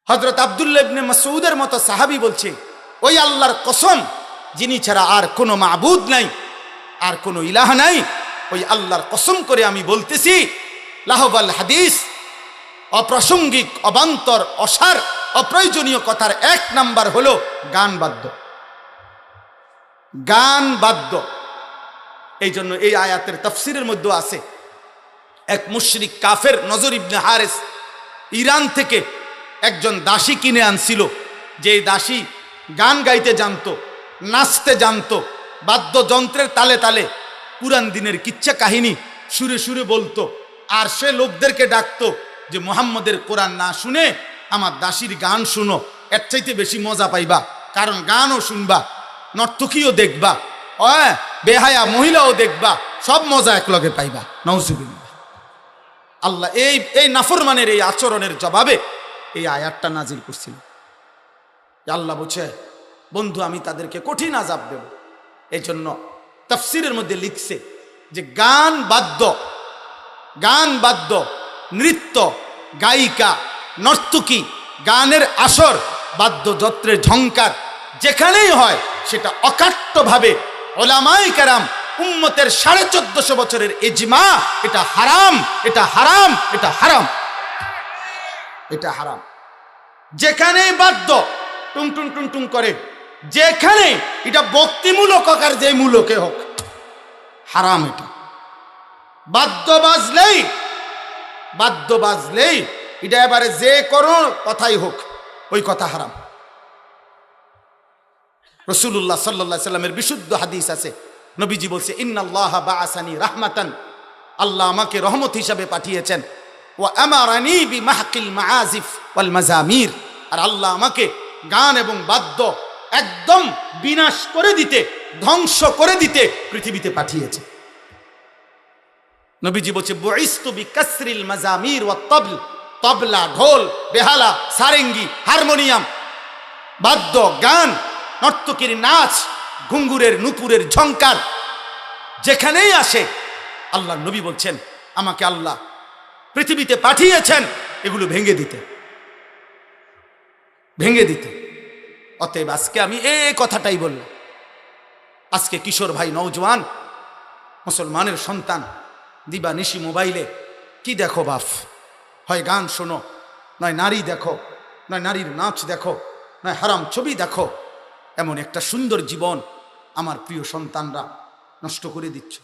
হযরত আব্দুল্লাহ ইবনে মাসউদের মতো সাহাবী বলছে, ওই আল্লাহর কসম যিনি ছাড়া আর কোনো মাবুদ নাই, আর কোনো ইলাহ নাই, ওই আল্লাহর কসম করে আমি বলতেছি, লাহবাল হাদিস, অপ্রাসঙ্গিক, অবান্তর, অসার, অপ্রয়োজনীয় কথার এক নাম্বার হলো গান বাদ্য। গান বাদ্য। এই জন্য এই আয়াতের তাফসিরের মধ্যে আছে, এক মুশরিক কাফের নজর ইবনে হারিস ইরান থেকে একজন দাসী কিনে আনছিল, যে দাসী গান গাইতে জানতো, নাচতে জানতো, বাদ্যযন্ত্রের তালে তালে পুরান দিনের কিচ্ছা কাহিনী সুরে সুরে বলতো। আর সে লোকদেরকে ডাকতো যে মুহাম্মদের কোরআন না শুনে আমার দাসীর গান শুনো, এর চাইতে বেশি মজা পাইবা, কারণ গানও শুনবা, নর্তকীও দেখবা, বেহায়া মহিলাও দেখবা, সব মজা একলগে পাইবা। নাউজুবিল্লাহ। আল্লাহ এই নাফরমানের এই আচরণের জবাবে এই আয়াতটা নাজিল করছিল। আল্লাহ বলছে, বন্ধু আমি তাদেরকে কঠিন আযাব দেব। এই জন্য তাফসিরের মধ্যে লিখছে যে গান বাদ্য, নৃত্য, গায়িকা, নর্তকী, গানের আসর, বাদ্যযন্ত্রের ঝংকার যেখানেই হয় সেটা অকাট্যভাবে উলামায়ে কেরাম উম্মতের 1450 বছরের ইজমা, এটা হারাম, এটা হারাম, এটা হারাম, এটা হারাম। যেখানেই বাদ্য টুং টুং টুং টুং করে, যেখানে এটা ভক্তিমূলক হোক আর যে মূলকে হোক, হারাম এটা। বাদ্য বাজলেই এটা এবারে যে কোনো কথাই হোক, ওই কথা হারাম। রাসূলুল্লাহ সাল্লাল্লাহু আলাইহি সাল্লামের বিশুদ্ধ হাদিস আছে, নবীজি বলছে, ইন্নাল্লাহা বাআসানি রাহমাতান, আল্লাহ আমাকে রহমত হিসাবে পাঠিয়েছেন, ওয়া আমারানি বিমাহকিল মাআজিফ ওয়াল মাজামির, আর আল্লাহ আমাকে গান এবং বাদ্য একদম বিনাশ করে দিতে, ধ্বংস করে দিতে পৃথিবীতে পাঠিয়েছে। নবীজি বলছে, বুইস্তু বিকাসরিল মাজামির ওয়াত তাবল, তবলা, ঢোল, বেহালা, সারেঙ্গি, হারমোনিয়াম, বাদ্য, গান, নর্তকীর নাচ, ঘুঙ্গুরের নুপুরের ঝংকার যেখানেই আসে, আল্লাহ নবী বলছেন আমাকে আল্লাহ পৃথিবীতে পাঠিয়েছেন এগুলো ভেঙে দিতে। অতএব আজকে আমি এই কথাটাই বললাম। আজকে কিশোর ভাই, নওজোয়ান মুসলমানের সন্তান দিবা নিশি মোবাইলে কি দেখো বাপ, হয় গান শোনো, নয় নারী দেখো, নয় নারীর নাচ দেখো, নয় হারাম ছবি দেখো। এমন একটা সুন্দর জীবন আমার প্রিয় সন্তানরা নষ্ট করে দিচ্ছ।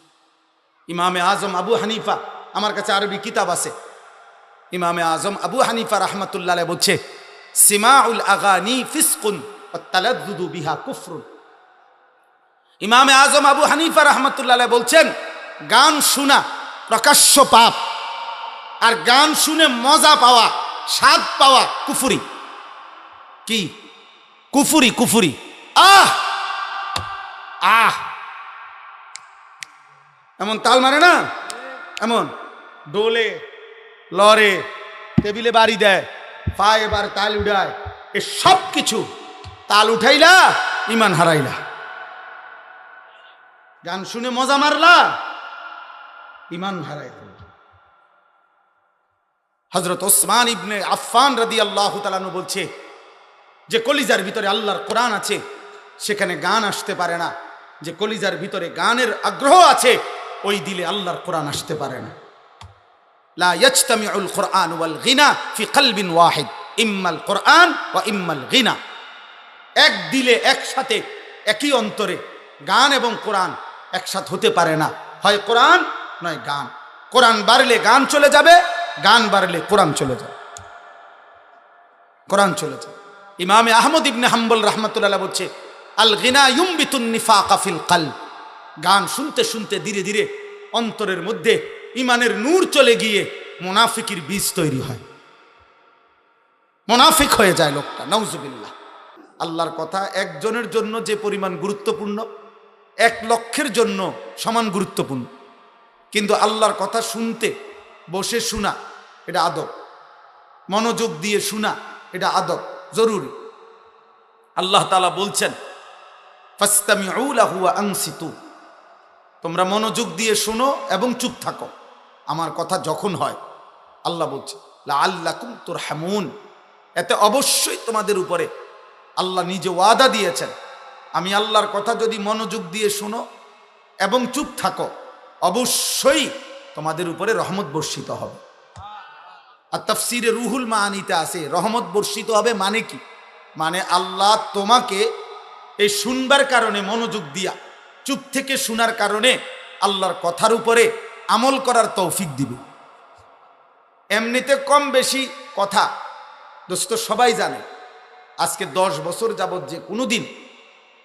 ইমামে আজম আবু হানিফা, আমার কাছে আরবি কিতাব আছে, ইমামে আজম আবু হানিফা রাহমাতুল্লাহ আলাইহি বলছে, সিমাউল আগানি ফিসকুন ওয়াত তালাদ্দুদু বিহা কুফরুন। ইমামে আজম আবু হানিফা রাহমাতুল্লাহ আলাইহি বলছেন, গান শোনা প্রকাশ্য পাপ, আর গান শুনে মজা পাওয়া, স্বাদ পাওয়া কুফরি। কি কুফরি? আহ আহ এমন তাল মারে না, এমন ডোলে, লরে, টেবিলে বাড়ি দেয়, পায়ে এবার তাল উঠায়, এ সব কিছু তাল উঠাইলা ইমান হারাইলা। গান শুনে মজা মারলা, ইমান হারাই। হযরত ওসমান ইবনে আফফান রাদিয়াল্লাহু তাআলা আনহু বলছে যে কলিজার ভিতরে আল্লাহর কোরআন আছে, সেখানে গান আসতে পারে না। যে কলিজার ভিতরে গানের আগ্রহ আছে, ওই দিলে আল্লাহর কোরআন আসতে পারে না। লা ইয়াজতামিউল কোরআন ওয়াল গিনা ফি কলবিন ওয়াহিদ, ইম্মাল কোরআন ওয়া ইম্মাল গিনা। এক দিলে, একসাথে, একই অন্তরে গান এবং কোরআন একসাথে হতে পারে না, হয় কোরআন নয় গান। কোরআন বাড়লে গান চলে যাবে, গান বাড়লে কোরআন চলে যাবে, কোরআন চলে যাবে। ইমামে আহমদ ইবনে হাম্বল রাহমাতুল্লাহ বলছে, আল গিনা ইউমবিতুন নিফাকা ফিল কলব। গান শুনতে শুনতে ধীরে ধীরে অন্তরের মধ্যে ইমানের নূর চলে গিয়ে মুনাফিকের বীজ তৈরি হয়, মুনাফিক হয়ে যায় লোকটা। নাউজুবিল্লাহ। আল্লাহর কথা একজনের জন্য যে পরিমাণ গুরুত্বপূর্ণ, 1 লক্ষের জন্য সমান গুরুত্বপূর্ণ। কিন্তু আল্লাহর কথা শুনতে বসে শোনা, এটা আদব। মনোযোগ দিয়ে শোনা, এটা আদব, জরুরি। আল্লাহ তাআলা বলছেন, ফাসতামিউ লাহু ওয়া আনসিতু, তোমরা মনোযোগ দিয়ে শোনো এবং চুপ থাকো আমার কথা যখন হয়। আল্লাহ বলছে, লাআল্লাকুম তুরহামুন, এতে অবশ্যই তোমাদের উপরে আল্লাহ নিজে ওয়াদা দিয়েছেন, আমি আল্লাহর কথা যদি মনোযোগ দিয়ে শুনো এবং চুপ থাকো, অবশ্যই তোমাদের উপরে রহমত বর্ষিত হবে। আর তাফসিরে রুহুল মাআনিতে আছে রহমত বর্ষিত হবে মানে কি? মানে আল্লাহ তোমাকে এই শুনবার কারণে, মনোযোগ দিয়া চুপ থেকে শোনার কারণে আল্লাহর কথার উপরে আমল করার তৌফিক দিবে। এমনিতে কম বেশি কথা দোস্ত সবাই জানে। আজকে 10 বছর যাবৎ যে কোনোদিন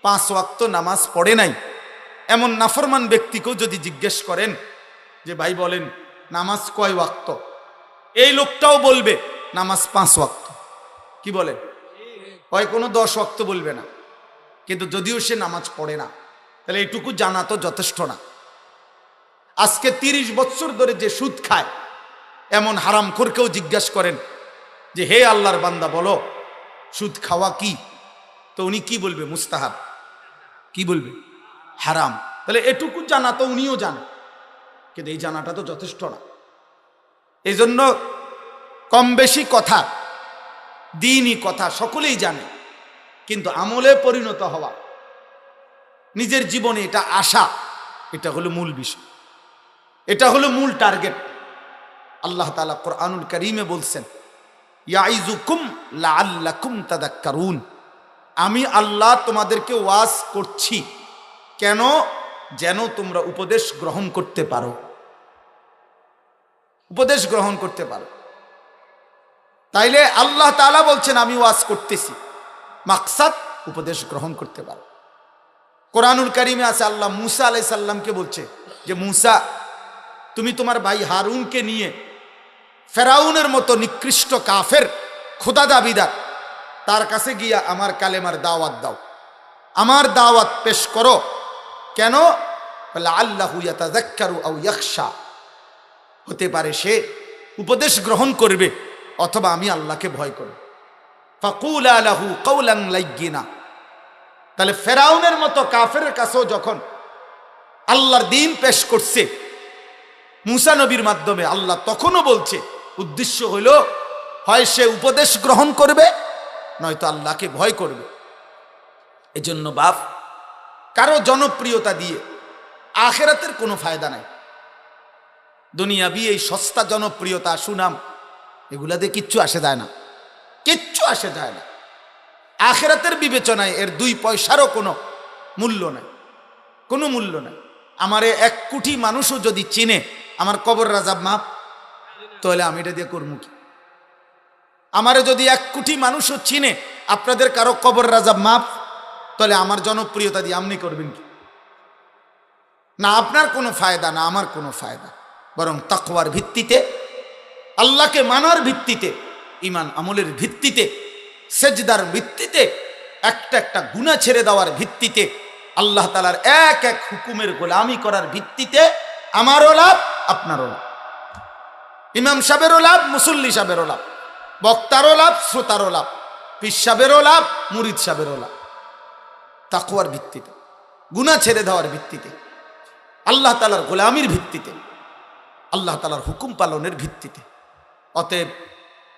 5 ওয়াক্ত নামাজ পড়ে নাই এমন নাফরমান ব্যক্তিকেও যদি জিজ্ঞেস করেন যে ভাই বলেন নামাজ কয় ওয়াক্ত, এই লোকটাও বলবে নামাজ 5 ওয়াক্ত। কি বলে? হয় কোনো 10 ওয়াক্ত বলবে না, কিন্তু যদিও সে নামাজ পড়ে না, তাহলে এইটুকু জানা তো যথেষ্ট না। আজকে 30 বছর ধরে যে সুদ খায় এমন হারামখোরকেও জিজ্ঞেস করেন যে হে আল্লাহর বান্দা বলো সুদ খাওয়া কি, তো উনি কি বলবে? মুস্তাহাব। কি বলবে? হারাম। তাহলে এটুকু জানা তো উনিও জানে, কিন্তু এই জানাটা তো যথেষ্ট না। এই জন্য কম বেশি কথা, দ্বীনি কথা সকলেই জানে, কিন্তু আমলে পরিণত হওয়া, নিজের জীবনে এটা আসা, এটা হলো মূল বিষয়, এটা হলো মূল টার্গেট। আল্লাহ তাআলা কোরআনুল কারীমে বলছেন ইয়াইজুকুম লাআল্লাকুম তাযাক্কারুন, আমি আল্লাহ তোমাদেরকে ওয়াজ করছি কেন? যেন তোমরা উপদেশ গ্রহণ করতে পারো, উপদেশ গ্রহণ করতে পারো। তাইলে আল্লাহ তাআলা বলছেন আমি ওয়াজ করতেছি, মাকসাদ উপদেশ গ্রহণ করতে পারো। কোরআনুল কারীমে আছে আল্লাহ মুসা আলাইহিস সালামকে বলছে যে মুসা তুমি তোমার ভাই হারুনকে নিয়ে ফেরাউনের মতো নিকৃষ্ট কাফের খোদা দাবিদার তার কাছে গিয়া আমার কালেমার দাওয়াত দাও, আমার দাওয়াত পেশ করো। কেন? লাআল্লাহু ইয়াতাযাক্কারু আও ইয়াখশা, হতে পারে সে উপদেশ গ্রহণ করবে অথবা আমি আল্লাহকে ভয় করব। ফাকুলা লাহু কাওলান লাইয়িনা, তাহলে ফেরাউনের মতো কাফেরের কাছেও যখন আল্লাহর দ্বীন পেশ করছে মুসা নবীর মাধ্যমে, আল্লাহ তখনও বলছে উদ্দেশ্য হইল হয় সে উপদেশ গ্রহণ করবে নয়তো আল্লাহকে ভয় করবে। এজন্য বাপ, কারো জনপ্রিয়তা দিয়ে আখিরাতের কোনো ফায়দা নাই। দুনিয়াবি এই সস্তা জনপ্রিয়তা, সুনাম, এগুলা দিয়ে কিচ্ছু আসে যায় না, কিচ্ছু আসে যায় না। আখিরাতের বিবেচনায় এর 2 পয়সারও কোনো মূল্য নাই, কোনো মূল্য নাই। আমারে 1 কোটি মানুষও যদি চিনে আমার কবর রাজাব মাপ, তাহলে আমি এটা দিয়ে করবো কি? আমারে যদি 1 কোটি মানুষও চিনে আপনাদের কারো কবর রাজাব মাপ, তাহলে আমার জনপ্রিয়তা দিয়ে আপনি করবেন কি? না আপনার কোনো ফায়দা, না আমার কোনো ফায়দা। বরং তাকওয়ার ভিত্তিতে, আল্লাহকে মানার ভিত্তিতে, ঈমান আমলের ভিত্তিতে, সেজদার ভিত্তিতে, একটা একটা গুনাহ ছেড়ে দেওয়ার ভিত্তিতে, আল্লাহ তাআলার এক এক হুকুমের গোলামি করার ভিত্তিতে আমারও লাভ, আপনারও লাভ, ইমাম সাহেবেরও লাভ, মুসল্লি সাহেবেরও লাভ, বক্তারও লাভ, শ্রোতারও লাভ, পীর সাহেবেরও লাভ, মুরিদ সাহেবেরও লাভ। তাকওয়ার ভিত্তিতে, গুনাহ ছেড়ে দেওয়ার ভিত্তিতে, আল্লাহ তাআলার গোলামির ভিত্তিতে, আল্লাহ তাআলার হুকুম পালনের ভিত্তিতে। অতএব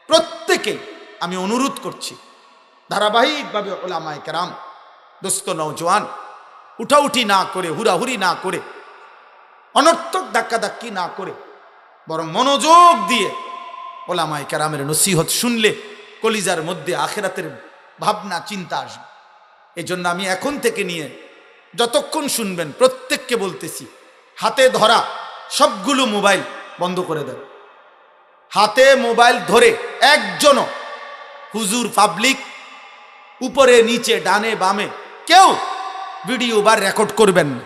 প্রত্যেকেই আমি অনুরোধ করছি ধারাবাহিকভাবে উলামায়ে কেরাম, দোস্ত নওজোয়ান, উঠাউঠি না করে, হুড়াহুড়ি না করে, অনর্থক ধাক্কাধাক্কি না করে, বরং মনোযোগ দিয়ে উলামায়ে কেরামের নসিহত শুনলে কলিজার মধ্যে আখিরাতের ভাবনা চিন্তা আসবে। এই জন্য আমি এখন থেকে নিয়ে যতক্ষণ শুনবেন প্রত্যেককে বলতেছি, হাতে ধরা সবগুলো মোবাইল বন্ধ করে দেন। হাতে মোবাইল ধরে একজনও, হুজুর, পাবলিক, উপরে নিচে ডানে বামে কেউ ভিডিও বা রেকর্ড করবেন না।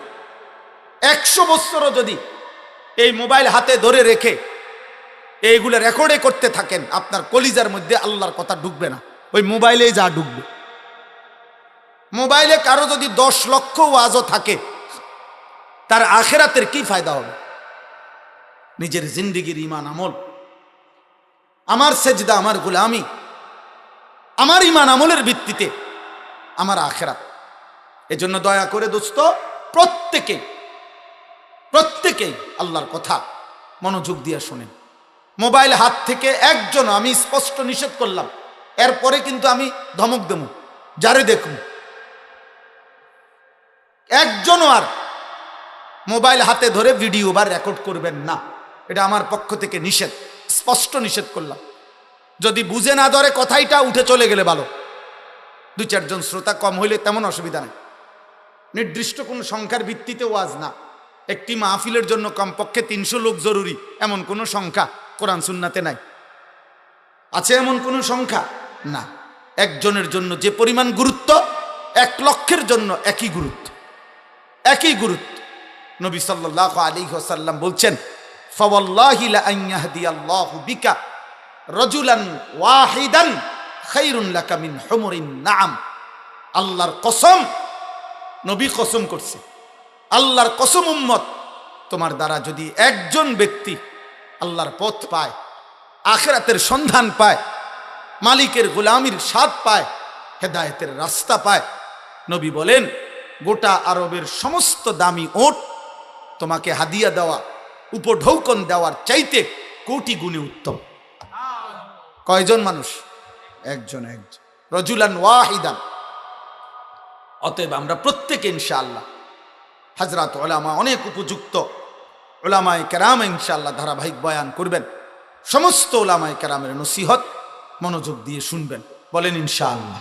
100 বছরও যদি এই মোবাইল হাতে ধরে রেখে এইগুলো রেকর্ডে করতে থাকেন, আপনার কলিজার মধ্যে আল্লাহর কথা ঢুকবে না, ওই মোবাইলেই যা ঢুকবে। মোবাইলে কারো যদি 10 লক্ষ ওয়াজও থাকে, তার আখিরাতের কি ফায়দা হবে? নিজের জিন্দেগির ঈমান আমল, আমার সেজদা, আমার গোলামি, আমার ঈমান আমলের ভিত্তিতে আমার আখিরাত। এজন্য দয়া করে দোস্ত প্রত্যেকেই আল্লাহর কথা মনোযোগ দিয়ে শোনেন। মোবাইল হাত থেকে একজন, আমি স্পষ্ট নিষেধ করলাম, এরপরে কিন্তু আমি ধমক দেব, যারে দেখুন। একজনও আর মোবাইল হাতে ধরে ভিডিও বা রেকর্ড করবেন না, এটা আমার পক্ষ থেকে নিষেধ, স্পষ্ট নিষেধ করলাম। যদি বুঝে না ধরে কথাইটা উঠে চলে গেলে ভালো, 2-4 জন শ্রোতা কম হইলে তেমন অসুবিধা নেই। নির্দিষ্ট কোন সংখ্যার ভিত্তিতে ওয়াজ না, একটি মাহফিলের জন্য কমপক্ষে 300 লোক জরুরি, এমন কোন সংখ্যা কোরআন সুন্নাতে নাই। আছে এমন কোন সংখ্যা? না। একজনের জন্য যে পরিমাণ গুরুত্ব, 1 লক্ষের জন্য একই গুরুত্ব, একই গুরুত্ব। নবী সাল্লাল্লাহু আলাইহি ওয়াসাল্লাম বলছেন, ফাওয়াল্লাহি লা আন ইয়াহদিয়াল্লাহু বিকা রাজুলান ওয়াহিদান খায়রুন লাকা মিন হুমুরিন নাআম। আল্লাহর কসম, নবী কসম করছে, আল্লাহর কসম উম্মত, তোমার দ্বারা যদি একজন ব্যক্তি আল্লাহর পথ পায়, আখিরাতের সন্ধান পায়, মালিকের গোলামির স্বাদ পায়, হেদায়েতের রাস্তা পায়, নবী বলেন গোটা আরবের সমস্ত দামি ওট তোমাকে হাদিয়া দেওয়া, উপঢৌকন দেওয়ার চাইতে কোটি গুণে উত্তম। কয়জন মানুষ? একজন, একজন, রাজুলান ওয়াহিদান। অতএব আমরা প্রত্যেকে ইনশাআল্লাহ, হযরত উলামা অনেক উপযুক্ত উলামায়ে কেরাম ইনশাআল্লাহ ধারাবাহিক বয়ান করবেন, সমস্ত উলামায়ে কেরামের নসিহত মনোযোগ দিয়ে শুনবেন, বলেন ইনশাআল্লাহ।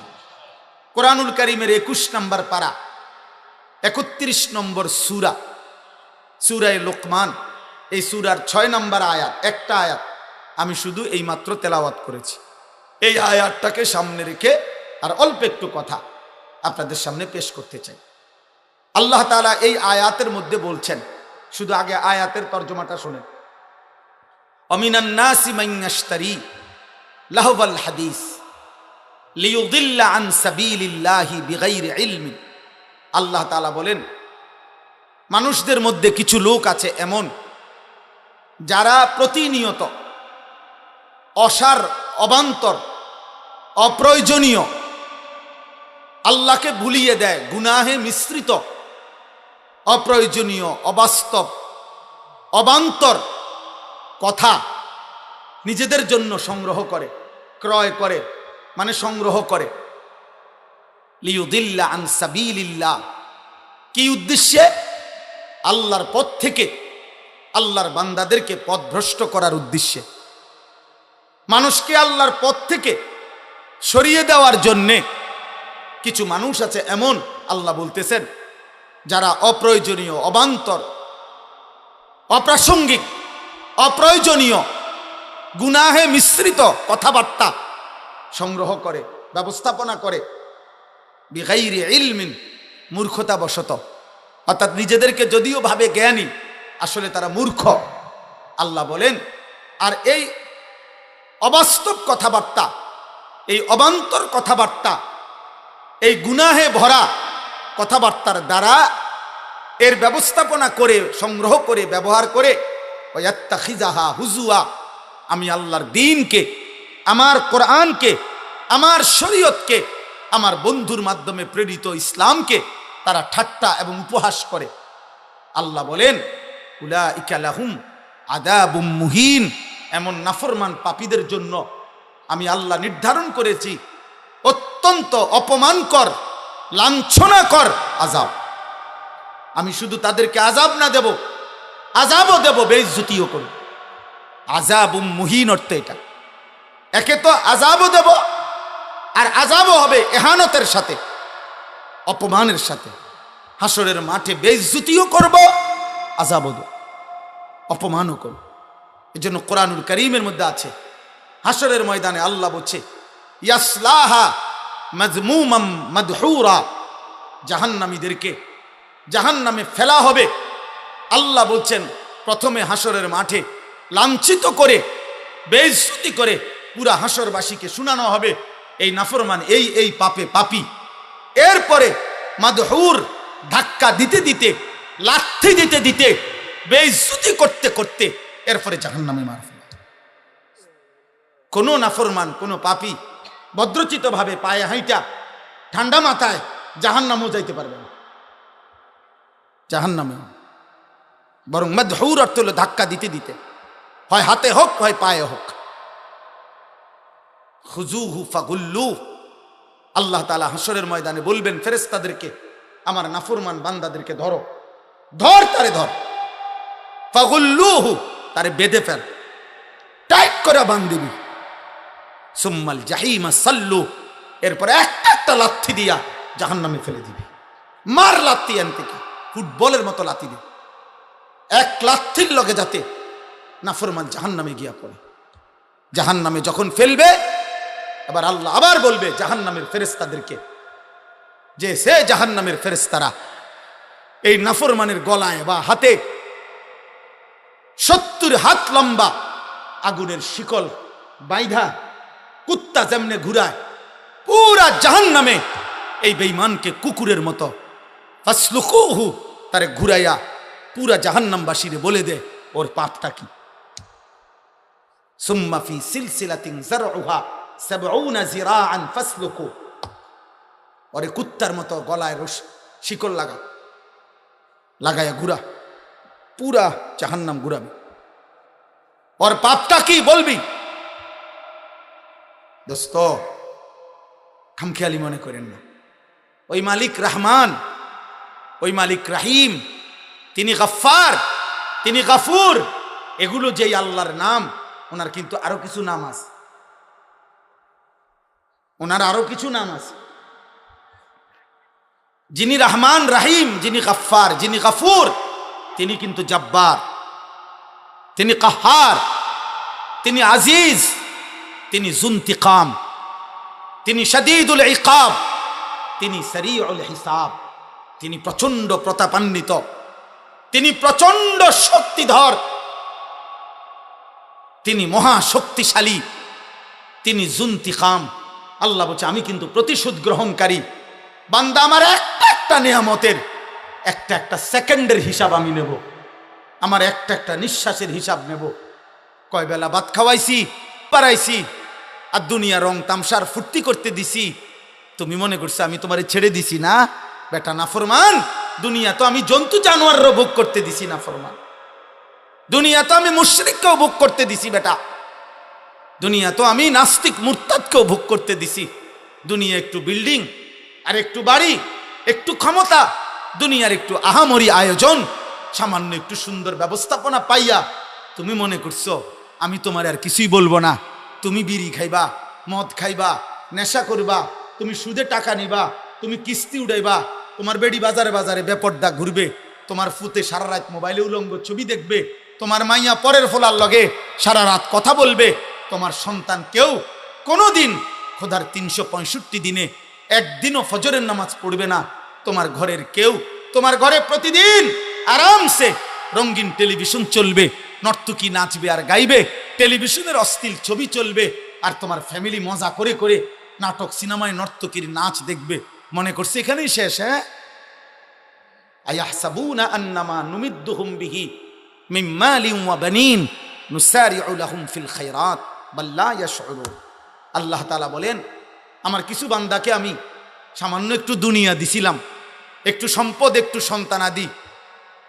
কোরআনুল কারীমের 21 নম্বর পারা, 31 নম্বর সূরা, সূরায়ে লোকমান। এই সূরার 6 নম্বর আয়াত, একটা আয়াত আমি শুধু এই মাত্র তেলাওয়াত করেছি। এই আয়াতটাকে সামনে রেখে আর অল্প একটু কথা আপনাদের সামনে পেশ করতে চাই। আল্লাহ তাআলা এই আয়াতের মধ্যে বলছেন, শুধু আগে আয়াতের তর্জমাটা শুনেন। অমিনান নাসি মান ইয়াশতারি লাহওয়াল হাদিস লিয়ুদিল্লা আন সাবিলিল্লাহি বিগাইরি ইলমিন। আল্লাহ তাআলা বলেন, মানুষদের মধ্যে কিছু লোক আছে এমন, যারা প্রতিনিয়ত অসার, অবান্তর, অপ্রয়োজনীয়, আল্লাহকে ভুলিয়ে দেয়, গুনাহে মিশ্রিত, অপ্রয়োজনীয়, অবাস্তব, অবান্তর কথা নিজেদের জন্য সংগ্রহ করে, ক্রয় করে, মানে সংগ্রহ করে। লিয়ুদিল্লা আন সাবিলিল্লাহ, কি উদ্দেশ্যে? আল্লাহর পথ থেকে আল্লাহর বান্দাদেরকে পথভ্রষ্ট করার উদ্দেশ্যে, মানুষকে আল্লাহর পথ থেকে সরিয়ে দেওয়ার জন্যে কিছু মানুষ আছে এমন, আল্লাহ বলতেছেন, যারা অপ্রয়োজনীয়, অবান্তর, অপ্রাসঙ্গিক, অপ্রয়োজনীয়, গুনাহে মিশ্রিত কথাবার্তা সংগ্রহ করে, ব্যবস্থাপনা করে, বিগাইরি ইলমিন, মূর্খতাবশত, অর্থাৎ নিজেদেরকে যদিও ভাবে জ্ঞানী, আসলে তারা মূর্খ। আল্লাহ বলেন, আর এই অবাস্তব কথাবার্তা, এই অবান্তর কথাবার্তা, এই গুনাহে ভরা কথাবার্তার দ্বারা এর ব্যবস্থাপনা করে, সংগ্রহ করে, ব্যবহার করে, ওয়াত্তাখিজাহা হুজুয়া, আমি আল্লাহর দ্বীনকে, আমার কোরআনকে, আমার শরীয়তকে, আমার বন্ধুর মাধ্যমে প্রেরিত ইসলামকে তারা ঠাট্টা এবং উপহাস করে। আল্লাহ বলেন, উলাইকা লাহুম আযাবুম মুহিন, এমন নাফরমান পাপীদের জন্য আমি আল্লাহ নির্ধারণ করেছি অত্যন্ত অপমানকর, লাঞ্ছনাকর আযাব। আমি শুধু তাদেরকে আযাব না দেব, আযাবও দেব, বেইজ্জতিও করব। আযাবুম মুহিন অর্থ এটা, একে তো আযাবও দেব, আর আযাবও হবে ইহানতের সাথে, অপমানের সাথে। হাসরের মাঠে বেইজ্জতিও করব, আযাবও দেব, অপমানও করব। এজন্য কোরআনুল কারীমের মধ্যে আছে, হাসরের ময়দানে আল্লাহ বলছে, ইয়াসলাহা মাজমুমাম মাদহুরা, জাহান্নামীদেরকে জাহান্নামে ফেলা হবে। আল্লাহ বলছেন, প্রথমে হাসরের মাঠে লাঞ্ছিত করে, বেইজ্জতি করে পুরা হাসরবাসীকে শোনানো হবে, এই নাফরমান এই পাপে পাপী। এরপরে মাদহুর, ধাক্কা দিতে দিতে, লাথি দিতে দিতে, বেইজ্জতি করতে করতে এরপরে জাহান্নামে মারা ফেলা। কোনো নাফরমান, কোনো পাপী ভদ্রচিত ভাবে পায়ে হাইটা ঠান্ডা মাথায় জাহান্নামও যাইতে পারবে না, জাহান্নামে। বরং মাদহুর অর্থ হলো ধাক্কা দিতে দিতে, হয় হাতে হোক, হয় পায়ে হোক। খুজুহু ফাগুল্লু। আল্লাহ তাআলা হাসরের ময়দানে বলবেন ফেরেশতাদেরকে, আমার নাফরমান বান্দাদেরকে ধরো, ধর তারে ধর, ফাগুল্লুহু, তারে বেঁধে ফেল, টাইট করে বান্ধিবি। সুম্মাল জাহিমা সাল্লু, এরপরে একটা একটা লাথি দিয়া জাহান্নামে ফেলে দিবি। মার লাথি আনতে কি, ফুটবলের মতো লাথি দিবি, এক লাথির লগে যাতে নাফরমান জাহান্নামে গিয়া পড়ে। জাহান্নামে যখন ফেলবে, এবার আল্লাহ আবার বলবে জাহান্নামের ফেরেশতাদেরকে যে সে জাহান্নামের ফেরেশতারা এই নাফরমানের গলায় বা হাতে 70 হাত লম্বা আগুনের শিকল বাইধা কুত্তা যেমনে ঘুরায়, পুরা জাহান্নামে এই বেঈমানকে কুকুরের মতো ফাসলুকুহু, তারে ঘুরাইয়া পুরা জাহান্নামবাসীরে বলে দে ওর পাপটা কি। সুম্মা ফি সিলসিলাতিন যারউহা 70 জিরাআন ফাসলুকু, ওরে কুত্তার মতো গলায় শিকল লাগায়া ঘুরা, পুরা জাহান্নাম ঘুরাবে। ওর পাপটা কি বলবি? দোস্ত, খামখেয়ালি মনে করেন না। ওই মালিক রহমান, ওই মালিক রাহিম, তিনি গফফার, তিনি গফুর, এগুলো যেই আল্লাহর নাম, ওনার কিন্তু আরো কিছু নাম আছে, ওনার আরো কিছু নাম আছে। যিনি রহমান রাহিম, যিনি গফফার, যিনি গফুর, তিনি কিন্তু জব্বার, তিনি কাহার, তিনি আজিজ, তিনি জুন্তিকাম, তিনি শাদীদুল ইকাব, তিনি সরিউল হিসাব, তিনি প্রচন্ড প্রতাপান্বিত, তিনি প্রচন্ড শক্তিধর, তিনি মহা শক্তিশালী, তিনি জুন্তিকাম। আল্লাহ বলছে আমি কিন্তু প্রতিশোধ গ্রহণকারী। বান্দা আমার একটা একটা নিয়ামতের একটা একটা সেকেন্ডের হিসাব আমি নেব, আমার একটা একটা নিঃশ্বাসের হিসাব নেব। কয় বেলা ভাত খাওয়াইছি, পারাইছি, আর দুনিয়া রং তামসার ফুর্তি করতে দিছি। তুমি মনে করছো আমি তোমারে ছেড়ে দিছি না? বেটা নাফরমান, দুনিয়া তো আমি জন্তু জানোয়ারও ভোগ করতে দিছি নাফরমান। দুনিয়া তো আমি মুশরিককেও ভোগ করতে দিছি বেটা। দুনিয়া তো আমি নাস্তিক মুরতাদকেও ভোগ করতে দিছি। দুনিয়া একটু বিল্ডিং, আর একটু বাড়ি, একটু ক্ষমতা, দুনিয়ার একটু আহামরি আয়োজন, সামান্য একটু সুন্দর ব্যবস্থাপনা পাইয়া তুমি মনে করছো আমি তোমার আর কিছুই বলবো না। তুমি বিড়ি খাইবা, মদ খাইবা, নেশা করবা, তুমি সুদে টাকা নিবা, তুমি কিস্তি উড়াইবা, তোমার বেডি বাজারে বাজারে বেপর্দা ঘুরবে, তোমার ফুতে সারা রাত মোবাইলে উলঙ্গ ছবি দেখবে, তোমার মাইয়া পরের ফোলার লগে সারা রাত কথা বলবে, তোমার সন্তান কেউ কোনোদিন খোদার 365 দিনে একদিনও ফজরের নামাজ পড়বে না। তোমার ঘরের কেউ, তোমার ঘরে প্রতিদিন আরামসে রঙিন টেলিভিশন চলবে, নর্তকী নাচবে আর গাইবে, টেলিভিশনের অশ্লীল ছবি চলবে, আর তোমার ফ্যামিলি মজা করে করে নাটক সিনেমায় নর্তকীর নাচ দেখবে। মনে করছে এখানেই শেষ? হ্যাঁ, আয়াহসাবুনা আন্নামা নুমিদ্দুহুম বিহি মিন মালিন ওয়া বানিন নুসারিউ লাহুম ফিল খায়রাত বাল লা ইয়াশউরুন। আল্লাহ তাআলা বলেন আমার কিছু বান্দাকে আমি সামান্য একটু দুনিয়া দিছিলাম, একটু সম্পদ, একটু সন্তানাদি,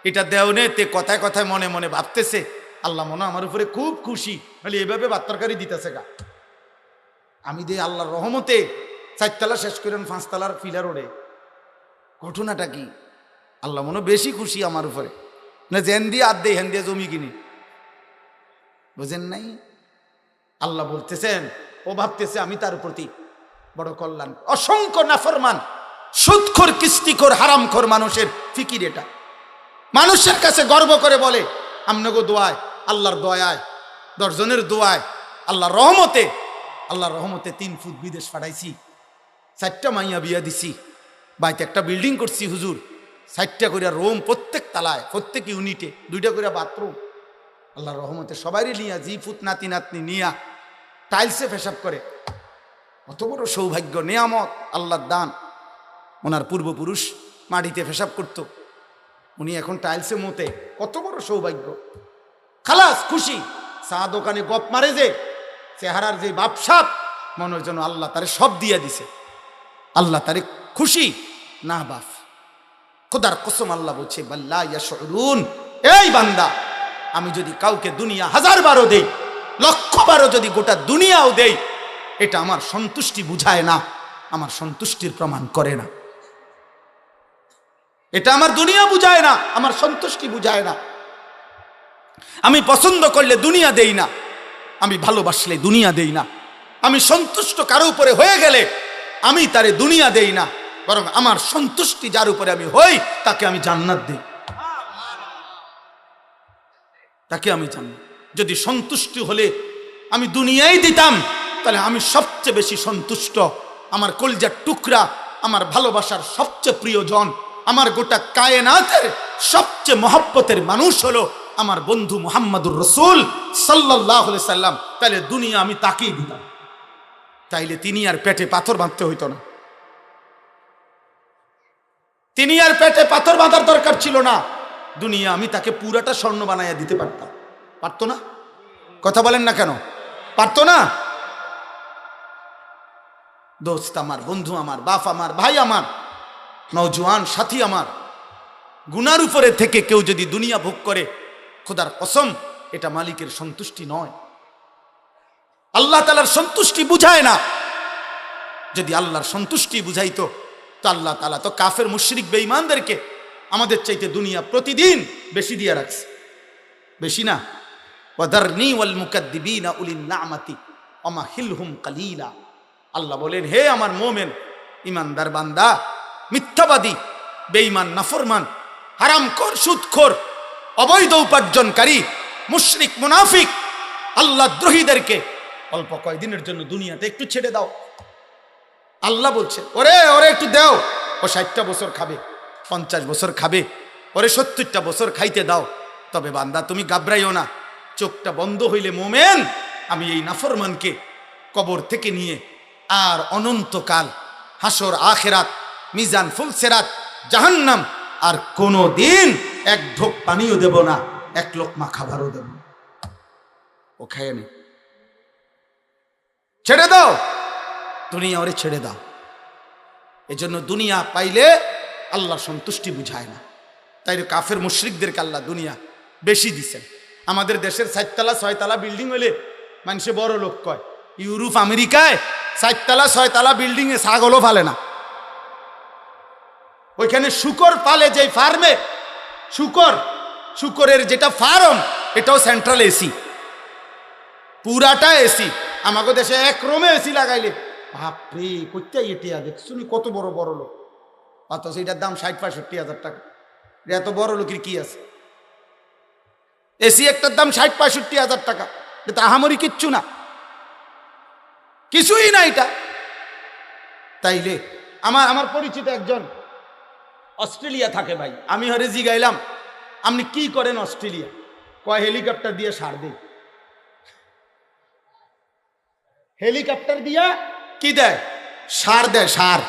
এটা দেওনে তে কথায় কথায় মনে মনে ভাবতেছে আল্লাহ মনে আমার উপরে খুব খুশি, বলে এভাবে ভাত তরকারি দিতেছে গা। আমি দে আল্লাহর রহমতে 4 তলা শেষ করেন 5 তলার ফিলার ওড়ে। ঘটনাটা কি? আল্লাহ মনে বেশি খুশি আমার উপরে, না জেন দিয়ে আর দে হেন দিয়ে জমি কিনি। বুঝেন নাই? আল্লাহ বলতেছেন ও ভাবতেছে আমি তার প্রতি বড় কল্যাণ। অসংখ্য নাফরমান, সুদখোর, কিস্তিখোর, হারামখোর মানুষের ফিকির এটা। মানুষের কাছে গর্ব করে বলে আমনগো দোয়ায়, আল্লাহর দয়ায়, 10 জনের দোয়ায়, আল্লাহর রহমতে, আল্লাহর রহমতে 3 ফুট বিদেশ পাঠাইছি, 4টা মাইয়া বিয়া দিছি, বাড়িতে একটা বিল্ডিং করছি হুজুর, 4টা করে রুম, প্রত্যেক তালায়, প্রত্যেক ইউনিটে 2টা করে বাথরুম। আল্লাহর রহমতে সবারই নিয়া, জি ফুট নাতি নাতনি নিয়া টাইলসে পেশাব করে। কত বড় সৌভাগ্য, নিয়ামত, আল্লাহর দান। ওনার পূর্বপুরুষ মাটিতে পেশাব করত, উনি এখন টাইলসে মতে। কত বড় সৌভাগ্য। খালাস, খুশি। চা দোকানে গপ মারে যে চেহারার যে বাপসাপ, মনে হয় যেন আল্লাহ তারে সব দিয়া দিছে, আল্লাহ তারে খুশি না বাপ। খোদার কসম আল্লাহ বলছে বাল্লা ইয়াশউরুন, এই বান্দা আমি যদি কাউকে দুনিয়া 1000 বারও দেই, 1,000 বারও যদি গোটা দুনিয়াও দেই, এটা আমার সন্তুষ্টি বুঝায় না, আমার সন্তুষ্টির প্রমাণ করে না। এটা আমার দুনিয়া বুঝায় না, আমার সন্তুষ্টি বুঝায় না। আমি পছন্দ করলে দুনিয়া দেই না, আমি ভালোবাসলে দুনিয়া দেই না, আমি সন্তুষ্ট কারো উপরে হয়ে গেলে আমি তারে দুনিয়া দেই না, বরং আমার সন্তুষ্টি যার উপরে আমি হই তাকে আমি জান্নাত দেই, তাকে আমি জান্নাত। যদি সন্তুষ্টি হলে আমি দুনিয়াই দিতাম তাহলে আমি সবচেয়ে বেশি সন্তুষ্ট। আমার কলিজার টুকরা, আমার ভালোবাসার সবচেয়ে প্রিয়জন, আমার গোটা কায়নাতের সবচেয়ে মহব্বতের মানুষ হলো আমার বন্ধু মুহাম্মদুর রাসূল সাল্লাল্লাহু আলাইহি সাল্লাম। তাহলে দুনিয়া আমি তাকেই দিতাম, তাইলে তিনি আর পেটে পাথর বাঁধতে হইতো না, তিনি আর পেটে পাথর বাঁধার দরকার ছিল না। দুনিয়া আমি তাকে পুরাটা স্বর্ণ বানাইয়া দিতে পারতাম, পারতো না? কথা বলেন না কেন? পারতো না? দোস্ত আমার, বন্ধু আমার, বাপ আমার, ভাই আমার, নওজোয়ান সাথী আমার, গুনার উপরে থেকে কেউ যদি দুনিয়া ভোগ করে, খোদার কসম এটা মালিকের সন্তুষ্টি নয়, আল্লাহ তাআলার সন্তুষ্টি বুঝায় না। যদি আল্লাহর সন্তুষ্টি বুঝাইতো তো আল্লাহ তাআলা তো কাফের মুশরিক বেঈমানদেরকে আমাদের চাইতে দুনিয়া প্রতিদিন বেশি দিয়ে রাখছে, বেশি না? ওয়াদারনি ওয়াল মুকাদ্দিবিনা উলিন নামাতি ওমাহিলহুম কালিলা। আল্লাহ বলেন, হে আমার মোমেন ইমানদার বান্দা, মিথ্যাবাদী, বেঈমান, নাফরমান, হারামখোর, সুদখোর, অবৈধ উপার্জনকারী, মুশরিক, মুনাফিক, আল্লাহ দ্রোহীদেরকে অল্প কয়েকদিনের জন্য দুনিয়াতে একটু ছেড়ে দাও। আল্লাহ বলছে, ওরে ওরে একটু দাও, ও 60টা বছর খাবে, 50 বছর খাবে, ওরে 70টা বছর খাইতে দাও। তবে বান্দা তুমি ঘাবড়াইও না, চোখটা বন্ধ হইলে মোমেন আমি এই নাফরমানকে কবর থেকে নিয়ে আর অনন্তকাল হাসর, আখেরাত, মিজান, ফুলসেরাত, জাহান্নাম আর কোনো দিন এক ঢোক পানিও দেব না, এক লোকমা খাবারও দেব না। ও খায় নি, ছেড়ে দাও দুনিয়া, ওরে ছেড়ে দাও। এজন্য দুনিয়া পাইলে আল্লাহ সন্তুষ্টি বুঝায় না। তাই কাফের মুশরিকদেরকে আল্লাহ দুনিয়া বেশি দিছেন। আমাদের দেশের 4 তলা 6 তলা বিল্ডিং হইলে মানুষে বড় লোক কয়। ইউরোপ আমেরিকায় 4 তলা 6 তলা বিল্ডিং এ ছাগলও ফালে না। ওইখানে শুকর পালে, যে ফার্মে শুকরের যেটা ফার্ম, এটাও সেন্ট্রাল এসি, পুরাটা এসি। আমাকে দেশে এক রুমে এসি লাগাইলে বাপরে করতে এটিয়া দেখছো কত বড় বড় লোক, অথচ এটার দাম 60-65 হাজার টাকা। এত বড় লোকের কি আছে? এসি একটার দাম 60-65 হাজার টাকা, এটা আহামরি কিচ্ছু না, কিছুই না এটা। তাইলে আমার পরিচিত একজন অস্ট্রেলিয়া থাকে ভাই, আমি হরে জিগাইলাম আপনি কি করেন অস্ট্রেলিয়া? কয় হেলিকপ্টার দিয়ে সার দেই। হেলিকপ্টার দিয়া কি দেয়? সার দেয়। সার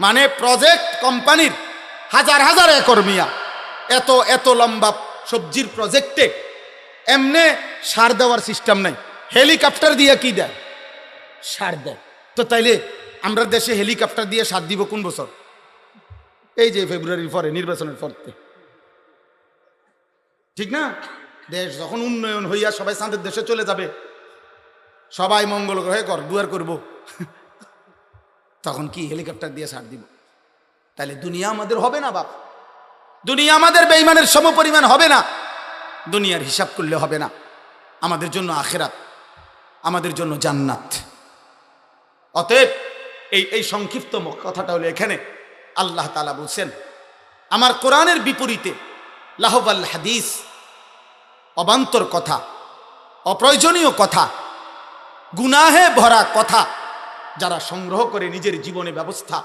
মানে প্রজেক্ট কোম্পানির হাজার হাজার একর মিয়া, এত এত লম্বা সবজির প্রজেক্টে এমনে সার দেওয়ার সিস্টেম নাই, হেলিকপ্টার দিয়ে কি দেয়? সার দেয়। তো তাইলে আমরা দেশে হেলিকপ্টার দিয়ে সার দিব কোন বছর? এই যে ফেব্রুয়ারির পরে, নির্বাচনের পরতে, ঠিক না? দেশ যখন উন্নয়ন হইয়া সবাই চাঁদের দেশে চলে যাবে, সবাই মঙ্গল গ্রহে ঘর দুয়ার করব, তখন কি হেলিকপ্টার দিয়ে সার দিব? তাহলে দুনিয়া আমাদের হবে না বাপ, দুনিয়া আমাদের বেঈমানের সমপরিমাণ হবে না, দুনিয়ার হিসাব করলে হবে না। আমাদের জন্য আখিরাত, আমাদের জন্য জান্নাত। অতএব এই সংক্ষিপ্ত কথাটা হলো এখানে আল্লাহ তাআলা বলছেন, আমার কোরআনের বিপরীতে লাহবাল হাদিস, অবান্তর কথা, অপ্রয়োজনীয় কথা, গুনাহে ভরা কথা যারা সংগ্রহ করে নিজের জীবনে ব্যবস্থা,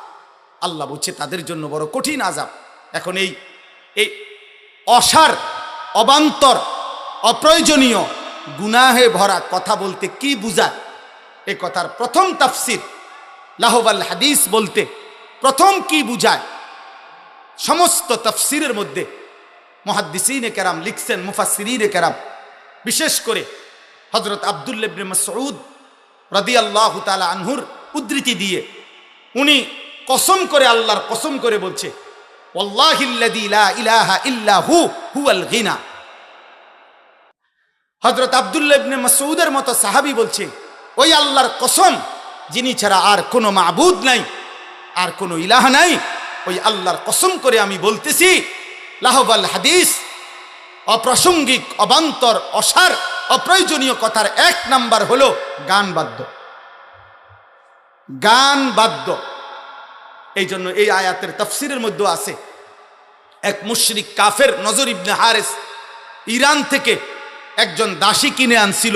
আল্লাহ বলছে তাদের জন্য বড় কঠিন আযাব। এখন এই অসার, অবান্তর, অপ্রয়োজনীয়, গুনাহে ভরা কথা বলতে কি বুঝায়? এ কথার প্রথম তাফসির, লাহবাল হাদিস বলতে প্রথম কি বুঝায়? সমস্ত তাফসিরের মধ্যে মুহাদ্দিসিনে কেরাম লিখছেন, মুফাসসিরিনে কেরাম, বিশেষ করে হযরত আব্দুল্লাহ ইবনে মাসউদ রাদিয়াল্লাহু তাআলা আনহুর উদ্ধৃতি দিয়ে উনি কসম করে, আল্লাহর কসম করে বলছে, ওয়াল্লাহিল্লাযী লা ইলাহা ইল্লা হুয়াল গিনা। হযরত আব্দুল্লাহ ইবনে মাসউদের মতো সাহাবী বলছে, ওই আল্লাহর কসম যিনি ছাড়া আর কোনো মাবুদ নাই, আর কোনো ইলাহ নাই, ওই আল্লাহর কসম করে আমি বলতেছি, লাহবাল হাদিস, অপ্রাসঙ্গিক, অবান্তর, অসার, অপ্রয়োজনীয় কথার এক নাম্বার হলো গান বাদ্য। গান বাদ্য। এই জন্য এই আয়াতের তাফসিরের মধ্যে আছে, এক মুশরিক কাফের নজর ইবনে হারেস ইরান থেকে একজন দাসী কিনে আনছিল,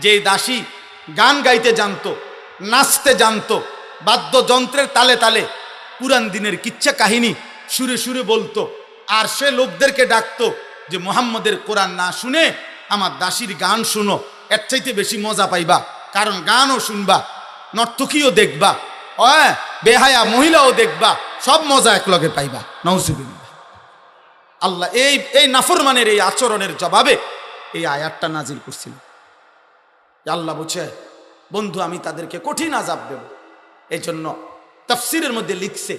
যে দাসী গান গাইতে জানতো, নাচতে জানতো, বাদ্যযন্ত্রের তালে তালে পুরান দিনের কিচ্ছা কাহিনী সুরে সুরে বলতো। আর সে লোকদেরকে ডাকতো যে মুহাম্মদের কোরআন না শুনে আমার দাসীর গান শুনো, এর চাইতে বেশি মজা পাইবা, কারণ গানও শুনবা, নর্তকীও দেখবা, বেহায়া মহিলাও দেখবা, সব মজা একলগে পাইবা। নাউজুবিল্লাহ। আল্লাহ এই নাফরমানের এই আচরণের জবাবে এই আয়াতটা নাজিল করছিল। আল্লাহ বলছে, বন্ধু আমি তাদেরকে কঠিন আযাব দেব। এই জন্য তাফসিরের মধ্যে লিখছে